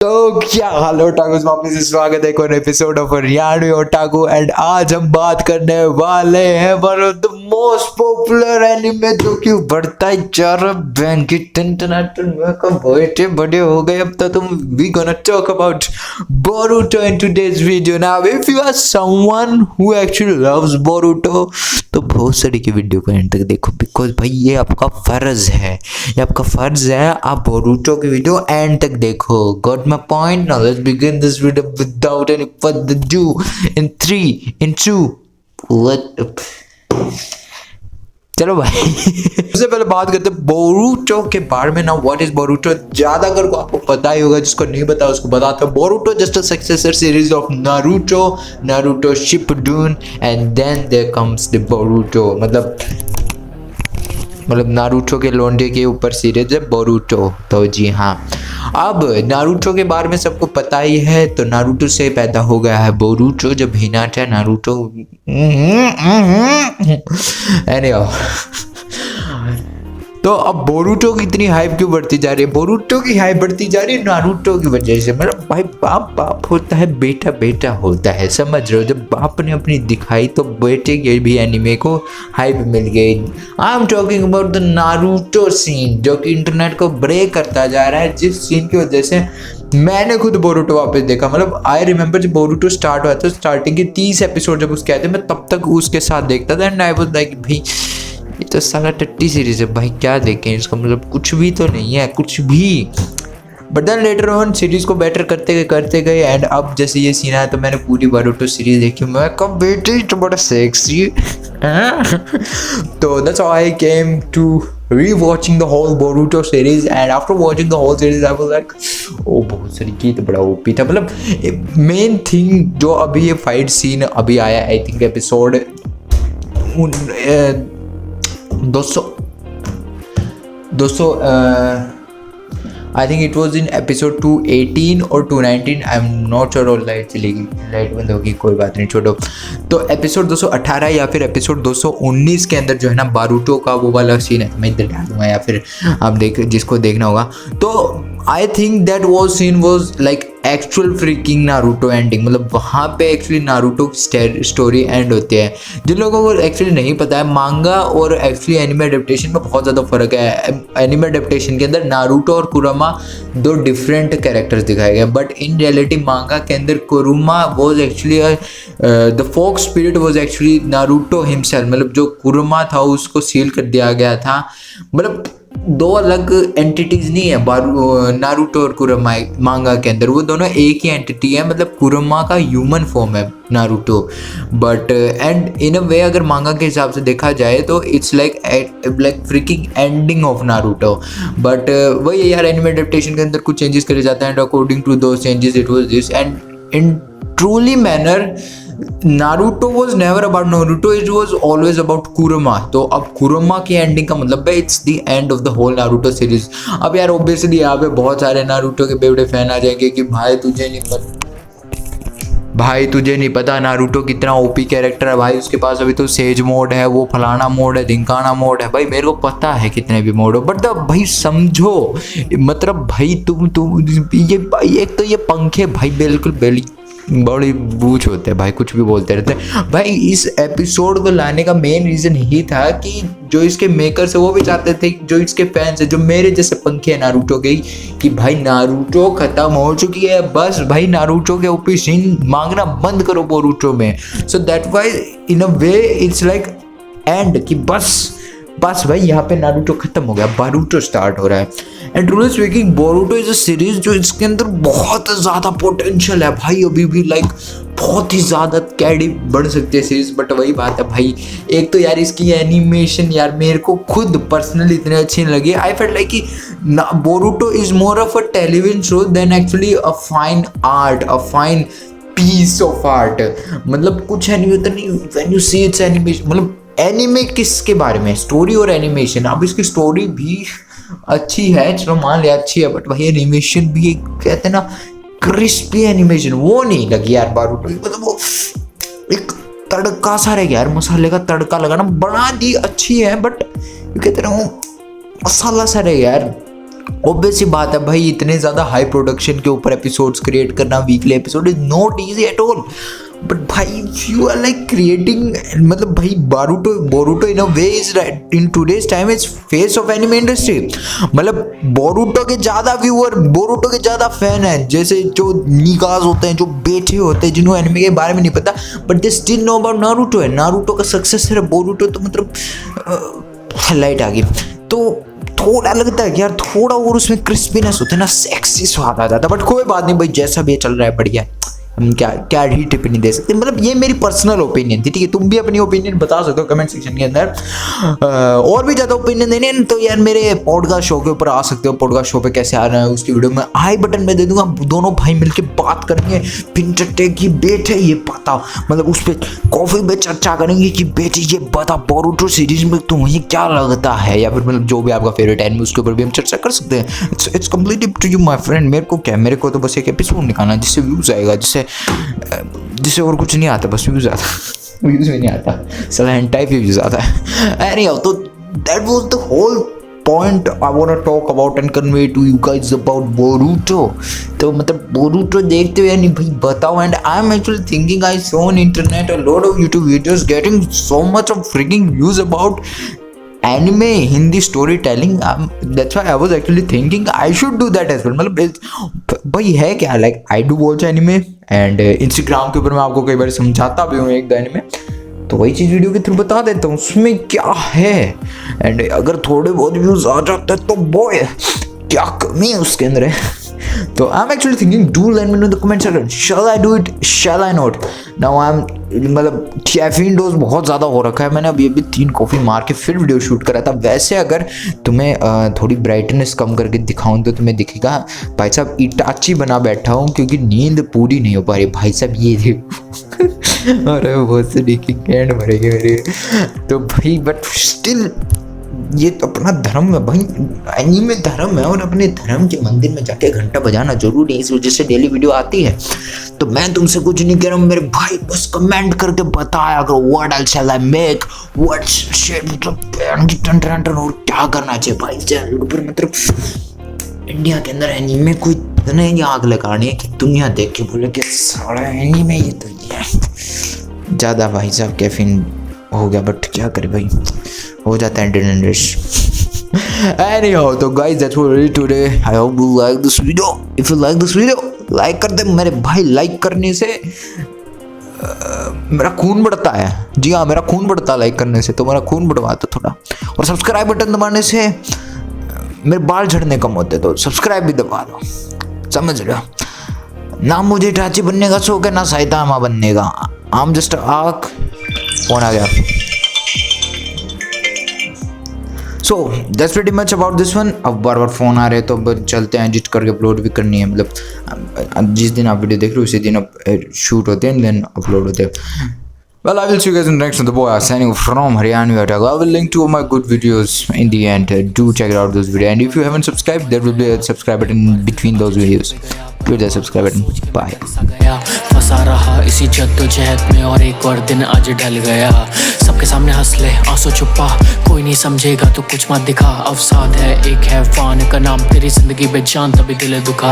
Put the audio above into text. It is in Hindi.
तो क्या हाल ओटाकुस, वापस से स्वागत है एक और एपिसोड ऑफ रियानु ओटाकू। एंड आज हम बात करने वाले हैं one of the most popular anime जो कि बढ़ता ही जा रहा बैंक इंटरनेशनल में कब बैठे बड़े हो गए अब तो तुम we gonna talk about Boruto in today's video. Now if you are someone who actually loves Boruto तो बहुत सारी की वीडियो को एंड तक देखो, बिकॉज भाई ये आपका फर्ज है, ये आपका फर्ज है, आप बोरुतो की वीडियो एंड तक देखो। Got my point? Now let's begin this video without any further ado in 3 in 2 let चलो भाई सबसे पहले बात करते हैं बोरुतो के बारे में। ना व्हाट इज बोरुतो, ज्यादातर को आपको पता ही होगा, जिसको नहीं पता उसको बताता हूं। Boruto just a successor series of Naruto Shippuden and then there comes the Boruto. मतलब नारुतो के लोंडे के ऊपर सीरीज है बोरुतो। तो जी हाँ, अब नारुतो के बारे में सबको पता ही है। तो नारुतो से पैदा हो गया है बोरुतो, जब हिनाटा नारुतो एनीहाउ। तो अब बोरुतो की इतनी हाइप क्यों बढ़ती जा रही है? बोरुतो की हाइप बढ़ती जा रही है नारुतो की वजह से। मतलब भाई बाप बाप होता है, बेटा बेटा होता है, समझ रहे हो? जब बाप ने अपनी दिखाई तो बेटे के भी एनिमे को हाइप मिल गई। I am talking about the Naruto scene जो कि इंटरनेट को ब्रेक करता जा रहा है, जिस सीन की वजह से मैंने खुद बोरुतो वापस देखा। मतलब आई रिमेंबर जब बोरुतो स्टार्ट हुआ था, स्टार्टिंग के 30 एपिसोड जब उसके आए थे, मैं तब तक उसके साथ देखता था एंड आई वाज लाइक भाई ये तो साला टट्टी सीरीज है भाई, क्या देखें इसका, मतलब कुछ भी तो नहीं है कुछ भी। But then later on series को बेटर करते गए एंड अब जैसे ये सीन आया तो मैंने पूरी बोरुतो सीरीज देखी। मैं कब बेटे तो बड़ा सेक्सी तो that's how I came to rewatching the whole Boruto series and after watching the whole series I was like ओ बहुत सारी की तो बड़ा ओपी था। मतलब मेन थिंग जो अभी ये फाइट सीन अभी आया, I think episode 200 I think it was in episode 218 और 219, आई एम नॉट श्योर। और लाइट चलेगी, लाइट बंद होगी, कोई बात नहीं, छोड़ो। तो एपिसोड 218 या फिर एपिसोड 219 के अंदर जो है ना बोरुतो का वो वाला सीन है, मैं इधर डाल दूंगा या फिर आप जिसको देखना होगा। तो I think that was seen was like actual freaking Naruto ending. मतलब वहाँ पे एक्चुअली नारुतो स्टोरी एंड होती है। जिन लोगों को एक्चुअली नहीं पता है, मांगा और एक्चुअली एनिमे एडेप्टेशन में बहुत ज़्यादा फर्क है। एनिमे एडेप्टेशन के अंदर नारुतो और कुरुमा दो डिफरेंट कैरेक्टर्स दिखाए गए, बट इन रियलिटी मांगा के अंदर Kurama was actually the fox spirit was actually Naruto himself. मतलब जो कुरुमा था उसको सील कर दिया गया था। मतलब दो अलग एंटिटीज नहीं है नारुतो और कुरुमा मांगा के अंदर, वो दोनों एक ही एंटिटी है। मतलब कुरुमा का ह्यूमन फॉर्म है Naruto, but and in a वे अगर मांगा के हिसाब से देखा जाए तो it's like freaking ending of Naruto. But वही यार, एनिमे एडेप्टेशन के अंदर कुछ चेंजेस करे जाते हैं and according to those changes it was this and in truly manner Naruto was never about Naruto, it was always about Kurama। तो अब कुरुमा की एंडिंग का मतलब है it's the end of the whole Naruto series. अब यार ऑब्वियसली यहाँ पे बहुत सारे नारुतो के बेवड़े फैन आ जाएंगे कि भाई तुझे नहीं पता नारुतो कितना ओपी कैरेक्टर है भाई, उसके पास अभी तो सेज मोड है, वो फलाना मोड है, धिंकाना मोड है। भाई मेरे को पता है कितने भी मोड हो, बट भाई समझो, मतलब भाई तुम ये एक तो ये पंखे भाई बिल्कुल बड़ी बूझ होते हैं भाई, कुछ भी बोलते रहते हैं भाई। इस एपिसोड को लाने का मेन रीज़न ही था कि जो इसके मेकर्स है वो भी चाहते थे, जो इसके फैंस है, जो मेरे जैसे पंखे हैं नारुतो के, कि भाई नारुतो खत्म हो चुकी है, बस भाई नारुतो के ऊपर सीन मांगना बंद करो बोरुतो में। So that why in a way it's like end कि बस भाई यहाँ पे नारुतो खत्म हो गया, बोरुतो स्टार्ट हो रहा है। And truly speaking Boruto is a series जो इसके अंदर बहुत ज़्यादा पोटेंशियल है भाई, अभी भी लाइक बहुत ही ज़्यादा कैडी बढ़ सकती है सीरीज। बट वही बात है भाई, एक तो यार इसकी एनिमेशन यार मेरे को खुद पर्सनली इतने अच्छी लगी। आई फेल्ट लाइक कि Boruto is more of a television show than actually a fine art, a fine piece of art. मतलब कुछ एनिमेशन नहीं, when you see it's animation, मतलब एनिमे किसके बारे में, स्टोरी और एनिमेशन। अब इसकी स्टोरी भी अच्छी है, चलो मान लिया अच्छी है, बट वही एनिमेशन भी एक कहते हैं ना क्रिस्पी एनिमेशन, वो नहीं लगी यार बोरुतो। मतलब वो एक तड़का सा रह गया यार, मसाले का तड़का लगाना बना दी अच्छी है, बट कहते ना वो मसाला सा रह गया यार। ऑब्वियस सी बात है भाई, इतने ज़्यादा हाई प्रोडक्शन के ऊपर एपिसोड्स क्रिएट करना, weekly episode is not easy at all. But भाई यू आर लाइक क्रिएटिंग, मतलब भाई Boruto in a way is in today's time is face of anime industry. मतलब बोरुटो के ज़्यादा व्यूअर, बोरुटो के ज़्यादा फैन है, जैसे जो निगाज होते हैं, जो बेटे होते हैं, जिन्होंने एनिमे के बारे में नहीं पता but they still know about Naruto है। नारुतो का सक्सेस है, बोरुटो तो मतलब लाइट आ गई। तो थोड़ा लगता है कि यार थोड़ा और उसमें क्रिस्पीनेस होता है ना, सेक्सी स्वाद आ जाता है। बट कोई बात नहीं भाई, जैसा भी चल रहा है बढ़िया है, हम क्या ही टिप्पणी दे सकते हैं। मतलब ये मेरी पर्सनल ओपिनियन थी, ठीक है। तुम भी अपनी ओपिनियन बता सकते हो कमेंट सेक्शन के अंदर। और भी ज़्यादा ओपिनियन देने हैं तो यार मेरे पॉडकास्ट शो के ऊपर आ सकते हो। पॉडकास्ट शो पे कैसे आ रहा है उसकी वीडियो में आई बटन में दे दूंगा, दोनों भाई मिलके बात करेंगे। पिंचटे की बेटे ये बता, मतलब उस पर कॉफी पे चर्चा करेंगे कि बेटे ये बता बोरुटो सीरीज में तुम्हें क्या लगता है, या फिर मतलब जो भी आपका फेवरेट एनिमे उसके ऊपर भी हम चर्चा कर सकते हैं। It's completely up to you my friend. मेरे को क्या, मेरे को तो बस एक एपिसोड निकालना जिससे व्यूज आएगा, जिससे और कुछ नहीं आता, बस व्यूज आता। व्यूज भी नहीं आता, साला हेंटाई पे व्यूज आता है। एनीहाउ, तो that was the whole point I want to talk about and convey to you guys about Boruto. तो मतलब बोरुटो देखते हुए नहीं भाई बताओ। And I am actually thinking, I saw on internet a lot of YouTube videos getting so much of freaking views about anime Hindi storytelling. That's why I was actually thinking I should do that as well. मतलब भाई है क्या, like I do watch anime and Instagram के ऊपर मैं आपको कई बार समझाता भी हूँ एक दो anime, तो वही चीज़ वीडियो के थ्रू बता देता हूँ उसमें क्या है। एंड अगर थोड़े बहुत व्यूज आ जाते हैं तो बॉय क्या कमी है उसके अंदर है। तो I am actually thinking, do let me know in the comment section, shall I do it, shall I not. Now I am, मतलब कैफीन डोज बहुत ज़्यादा हो रखा है। मैंने अभी 3 कॉफ़ी मार के फिर वीडियो शूट करा था। वैसे अगर तुम्हें थोड़ी ब्राइटनेस कम करके दिखाऊं तो तुम्हें दिखेगा भाई साहब इटाची बना बैठा हूँ, क्योंकि नींद पूरी नहीं हो पा रही भाई साहब। ये देखो अरे बहुत से देखिए कैंड मरेंगे मेरे। तो भाई बट स्टिल ये तो अपना धर्म है भाई, एनीमे धर्म है, और अपने धर्म के मंदिर में जाके घंटा बजाना जरूरी है, इस वजह से डेली वीडियो आती है। तो मैं तुमसे कुछ नहीं कह रहा हूँ मेरे भाई, बस कमेंट करके बताया करो what else shall I make, what shit और क्या करना चाहिए भाई चैनल पर। मतलब इंडिया के अंदर एनीमे को इतने ही आग लगानी है कि दुनिया देख के बोले कि सारा एनीमे ये तो ज़्यादा भाई साहब कैफीन हो गया। बट क्या करे भाई, हो जाता है इंटरनेट। Anyhow, तो guys that's all really today. I hope you like this video. If you like this video, like कर दे मेरे भाई। लाइक करने से मेरा खून बढ़ता है। जी हाँ, मेरा खून बढ़ता है लाइक करने से, तो मेरा खून बढ़वाता थोड़ा। और सब्सक्राइब बटन दबाने से मेरे बाल झड़ने कम होते, तो सब्सक्राइब भी दबा दो, समझ रहे हो ना। मुझे इटाची बनने का शौक है ना साइतामा बनने का। I'm just आँख फोन आ गया। So that's pretty much about this one. अब बार बार फ़ोन आ रहे हैं तो अब चलते हैं, एडिट करके अपलोड भी करनी है। मतलब जिस दिन आप वीडियो देख रहे हो उसी दिन अब शूट होते हैं देन अपलोड होते हैं। Well, I will see you guys in the next one. The boy signing from Haryana. I will link to all my good videos in the end. Do check out those videos. And if you haven't subscribed, there will be a subscribe button in between those videos. Click the subscribe button. Bye. फंसा रहा इसी जद्दोजहद में और एक और दिन आज ढल गया। सबके सामने हंस ले आंसू छुपा, कोई नहीं समझेगा तो कुछ मत दिखा। अवसाद है एक हैवान का नाम, तेरी जिंदगी बेजान तभी दिल दुखा।